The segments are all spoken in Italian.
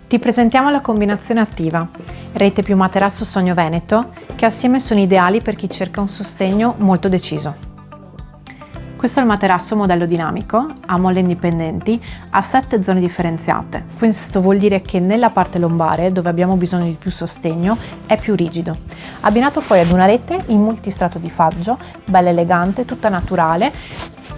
Ti presentiamo la combinazione attiva, rete più materasso Sogno Veneto, che assieme sono ideali per chi cerca un sostegno molto deciso. Questo è il materasso modello dinamico, a molle indipendenti, ha 7 zone differenziate. Questo vuol dire che nella parte lombare, dove abbiamo bisogno di più sostegno, è più rigido. Abbinato poi ad una rete in multistrato di faggio, bella elegante, tutta naturale,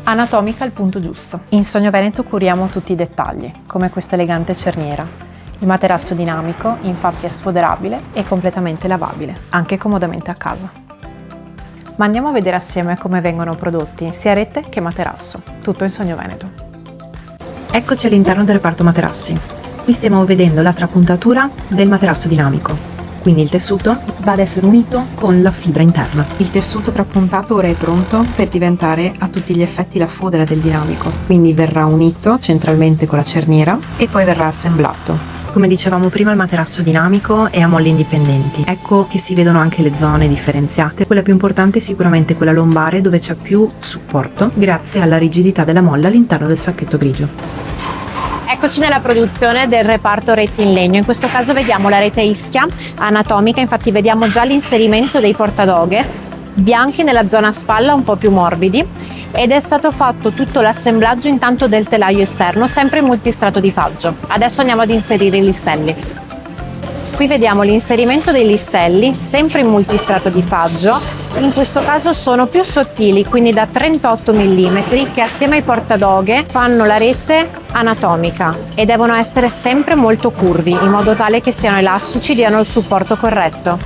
anatomica al punto giusto. In Sogno Veneto curiamo tutti i dettagli, come questa elegante cerniera. Il materasso dinamico, infatti, è sfoderabile e completamente lavabile, anche comodamente a casa. Ma andiamo a vedere assieme come vengono prodotti sia rete che materasso, tutto in Sogno Veneto. Eccoci all'interno del reparto materassi. Qui stiamo vedendo la trapuntatura del materasso dinamico, quindi il tessuto va ad essere unito con la fibra interna. Il tessuto trapuntato ora è pronto per diventare a tutti gli effetti la fodera del dinamico, quindi verrà unito centralmente con la cerniera e poi verrà assemblato. Come dicevamo prima, il materasso dinamico è a molli indipendenti. Ecco che si vedono anche le zone differenziate. Quella più importante è sicuramente quella lombare, dove c'è più supporto grazie alla rigidità della molla all'interno del sacchetto grigio. Eccoci nella produzione del reparto reti in legno. In questo caso vediamo la rete Ischia anatomica, infatti vediamo già l'inserimento dei portadoghe bianchi nella zona spalla, un po' più morbidi, ed è stato fatto tutto l'assemblaggio intanto del telaio esterno, sempre in multistrato di faggio. Adesso andiamo ad inserire i listelli. Qui vediamo l'inserimento dei listelli, sempre in multistrato di faggio. In questo caso sono più sottili, quindi da 38 mm, che assieme ai portadoghe fanno la rete anatomica e devono essere sempre molto curvi, in modo tale che siano elastici e diano il supporto corretto.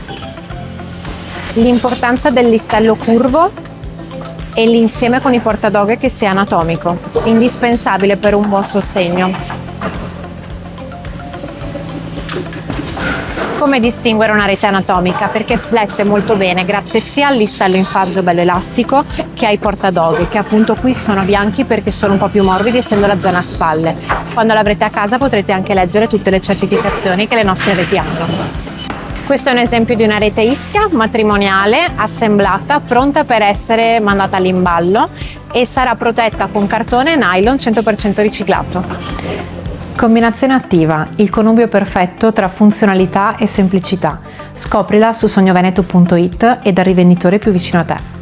L'importanza del listello curvo e l'insieme con i portadoghe che sia anatomico, indispensabile per un buon sostegno. Come distinguere una rete anatomica? Perché flette molto bene grazie sia al listello in faggio bello elastico che ai portadoghe, che appunto qui sono bianchi perché sono un po' più morbidi essendo la zona spalle. Quando l'avrete a casa potrete anche leggere tutte le certificazioni che le nostre reti hanno. Questo è un esempio di una rete Ischia matrimoniale assemblata, pronta per essere mandata all'imballo, e sarà protetta con cartone nylon 100% riciclato. Combinazione attiva, il connubio perfetto tra funzionalità e semplicità. Scoprila su sognoveneto.it e dal rivenditore più vicino a te.